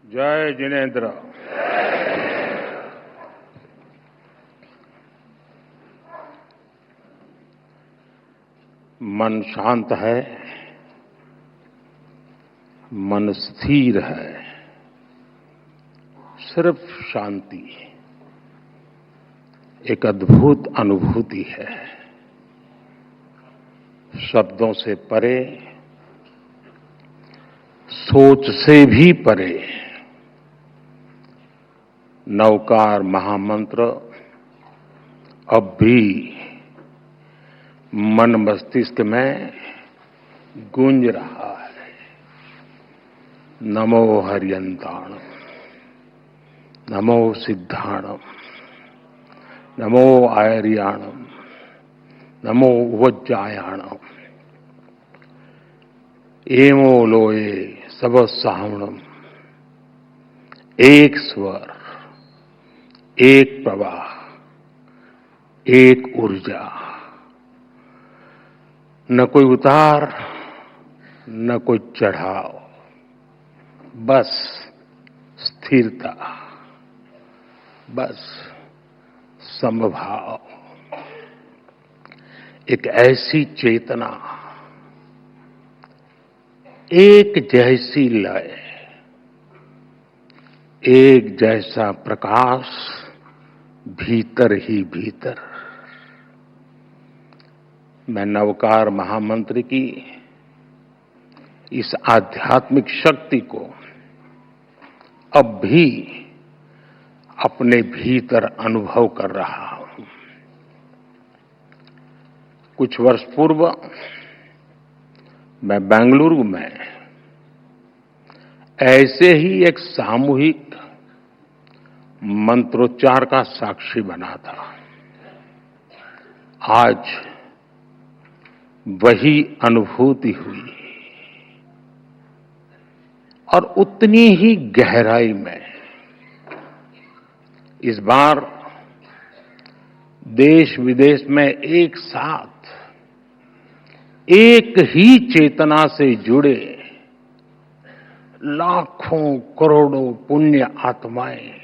जय जिनेन्द्र। मन शांत है, मन स्थिर है, सिर्फ शांति एक अद्भुत अनुभूति है। शब्दों से परे, सोच से भी परे नवकार महामंत्र अब भी मन मस्तिष्क में गूंज रहा है। नमो हरियंताणम, नमो सिद्धाणम, नमो आयर्याणम, नमो वज्जायाणम, एमो लोये सब सावणम। एक स्वर, एक प्रवाह, एक ऊर्जा, न कोई उतार न कोई चढ़ाव, बस स्थिरता, बस समभाव। एक ऐसी चेतना, एक जैसी लय, एक जैसा प्रकाश भीतर ही भीतर। मैं नवकार महामंत्र की इस आध्यात्मिक शक्ति को अब भी अपने भीतर अनुभव कर रहा हूं। कुछ वर्ष पूर्व मैं बेंगलुरु में ऐसे ही एक सामूहिक मंत्रोच्चार का साक्षी बना था। आज वही अनुभूति हुई और उतनी ही गहराई में इस बार देश विदेश में एक साथ एक ही चेतना से जुड़े लाखों करोड़ों पुण्य आत्माएं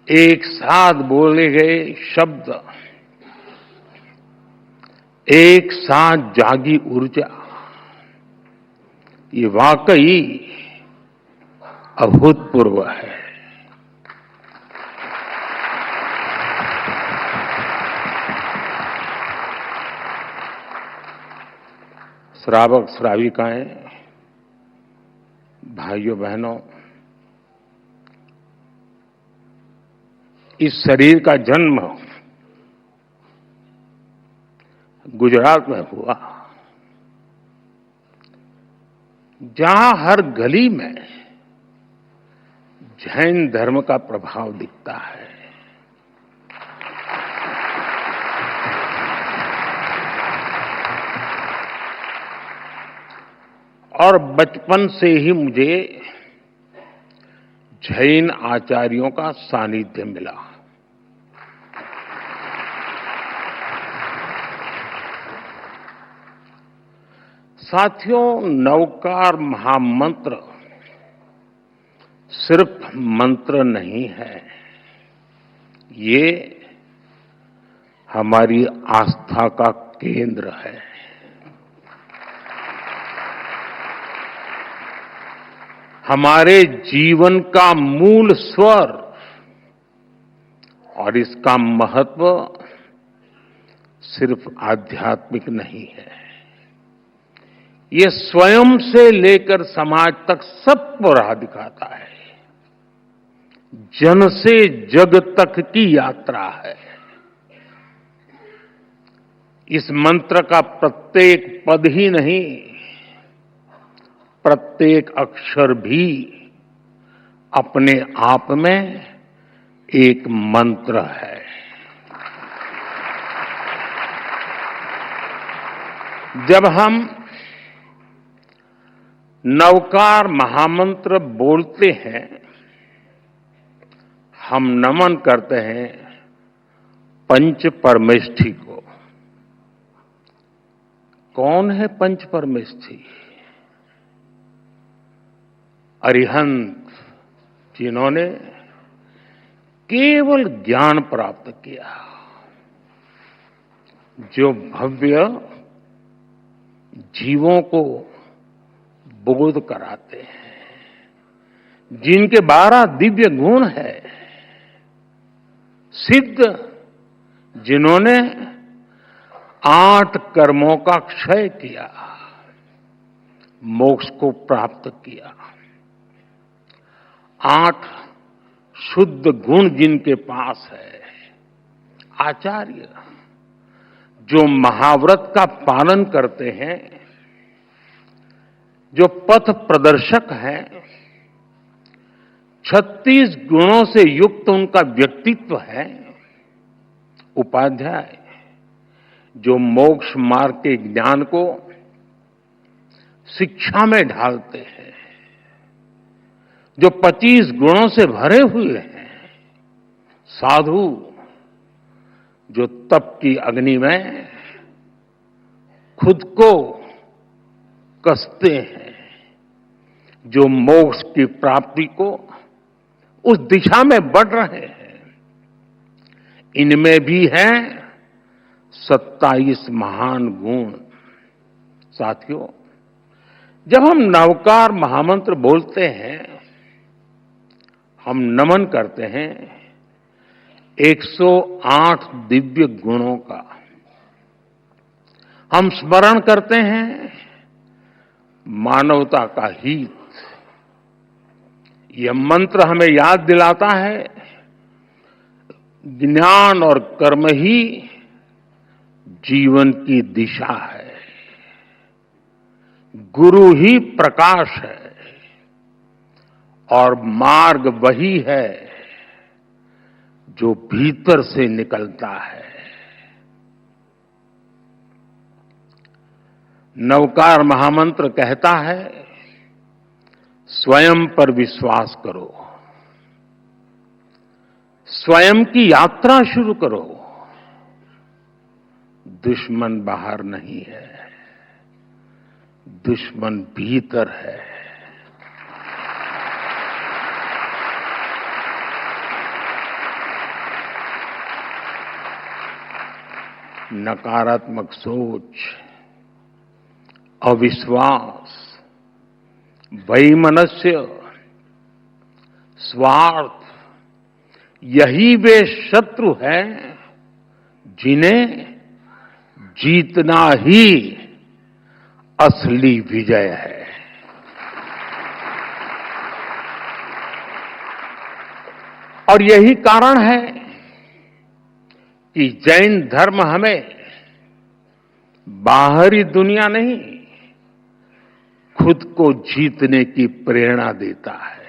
एक साथ बोले गए शब्द, एक साथ जागी ऊर्जा, ये वाकई अभूतपूर्व है। श्रावक श्राविकाएं, भाइयों बहनों, इस शरीर का जन्म गुजरात में हुआ, जहां हर गली में जैन धर्म का प्रभाव दिखता है। और बचपन से ही मुझे जैन आचार्यों का सानिध्य मिला। साथियों, नवकार महामंत्र सिर्फ मंत्र नहीं है, ये हमारी आस्था का केंद्र है। हमारे जीवन का मूल स्वर, और इसका महत्व सिर्फ आध्यात्मिक नहीं है, ये स्वयं से लेकर समाज तक सबको राह दिखाता है। जन से जग तक की यात्रा है। इस मंत्र का प्रत्येक पद ही नहीं, प्रत्येक अक्षर भी अपने आप में एक मंत्र है। जब हम नवकार महामंत्र बोलते हैं, हम नमन करते हैं पंच परमेष्ठी को। कौन है पंच परमेष्ठी? अरिहंत जिन्होंने केवल ज्ञान प्राप्त किया, जो भव्य जीवों को बोध कराते हैं, जिनके 12 दिव्य गुण है, सिद्ध जिन्होंने 8 कर्मों का क्षय किया, मोक्ष को प्राप्त किया, 8 शुद्ध गुण जिनके पास है, आचार्य जो महाव्रत का पालन करते हैं, जो पथ प्रदर्शक हैं, 36 गुणों से युक्त उनका व्यक्तित्व है, उपाध्याय जो मोक्ष मार्ग के ज्ञान को शिक्षा में ढालते हैं, जो 25 गुणों से भरे हुए हैं, साधु जो तप की अग्नि में खुद को कसते हैं, जो मोक्ष की प्राप्ति को उस दिशा में बढ़ रहे हैं, इनमें भी हैं 27 महान गुण। साथियों, जब हम नवकार महामंत्र बोलते हैं, हम नमन करते हैं 108 दिव्य गुणों का। हम स्मरण करते हैं मानवता का हित। यह मंत्र हमें याद दिलाता है ज्ञान और कर्म ही जीवन की दिशा है, गुरु ही प्रकाश है और मार्ग वही है जो भीतर से निकलता है। नवकार महामंत्र कहता है, स्वयं पर विश्वास करो, स्वयं की यात्रा शुरू करो। दुश्मन बाहर नहीं है, दुश्मन भीतर है। नकारात्मक सोच, अविश्वास, वैमनस्य, स्वार्थ, यही वे शत्रु हैं जिन्हें जीतना ही असली विजय है। और यही कारण है कि जैन धर्म हमें बाहरी दुनिया नहीं, खुद को जीतने की प्रेरणा देता है।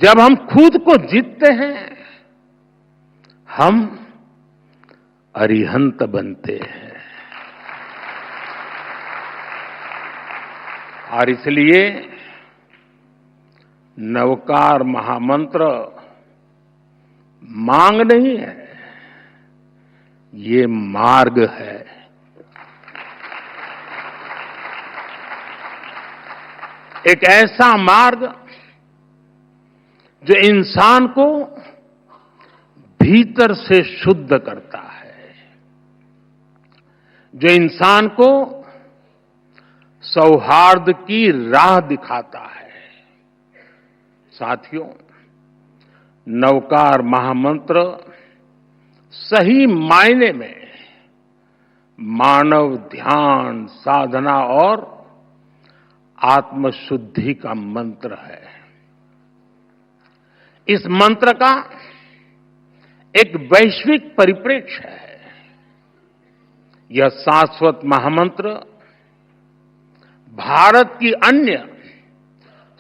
जब हम खुद को जीतते हैं, हम अरिहंत बनते हैं। और इसलिए नवकार महामंत्र मांग नहीं है, ये मार्ग है। एक ऐसा मार्ग जो इंसान को भीतर से शुद्ध करता है, जो इंसान को सौहार्द की राह दिखाता है। साथियों, नवकार महामंत्र सही मायने में मानव ध्यान, साधना और आत्मशुद्धि का मंत्र है। इस मंत्र का एक वैश्विक परिप्रेक्ष्य है। यह शाश्वत महामंत्र भारत की अन्य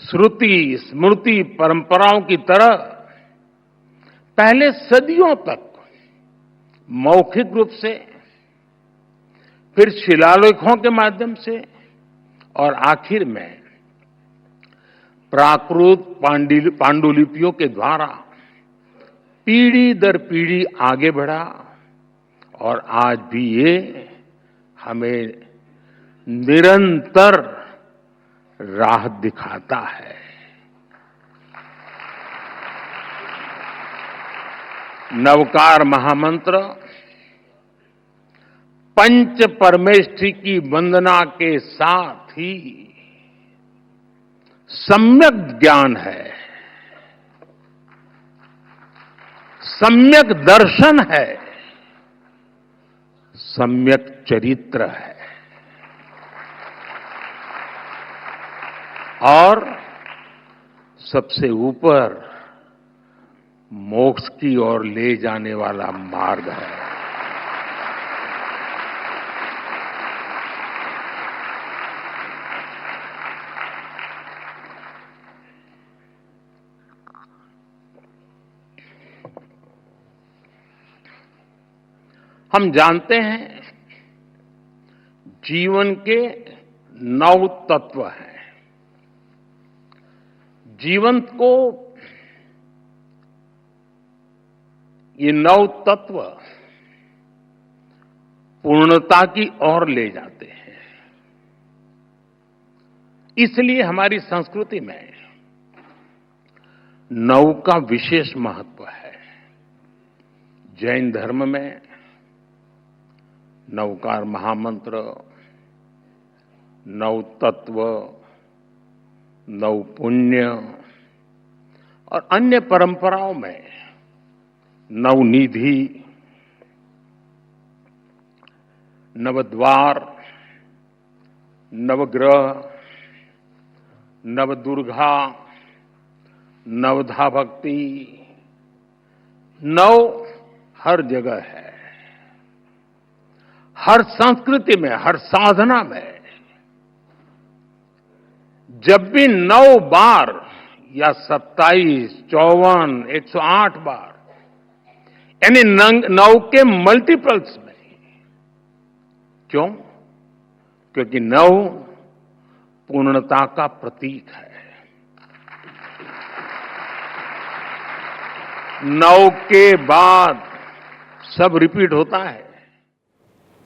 श्रुति स्मृति परंपराओं की तरह पहले सदियों तक मौखिक रूप से, फिर शिलालेखों के माध्यम से और आखिर में प्राकृत पांडुलिपियों के द्वारा पीढ़ी दर पीढ़ी आगे बढ़ा और आज भी ये हमें निरंतर राह दिखाता है। नवकार महामंत्र पंच परमेष्ठी की वंदना के साथ ही सम्यक ज्ञान है, सम्यक दर्शन है, सम्यक चरित्र है और सबसे ऊपर मोक्ष की ओर ले जाने वाला मार्ग है। हम जानते हैं जीवन के 9 तत्व हैं। जीवन को ये 9 तत्व पूर्णता की ओर ले जाते हैं। इसलिए हमारी संस्कृति में 9 का विशेष महत्व है। जैन धर्म में नवकार महामंत्र, 9 तत्व, 9 पुण्य और अन्य परंपराओं में 9 निधि, नवद्वार, नवग्रह, नवदुर्गा, नवधा भक्ति, 9 हर जगह है। हर संस्कृति में, हर साधना में जब भी 9 बार या 27, 54, 108 बार यानी 9 के मल्टीपल्स में, क्यों? क्योंकि 9 पूर्णता का प्रतीक है। 9 के बाद सब रिपीट होता है।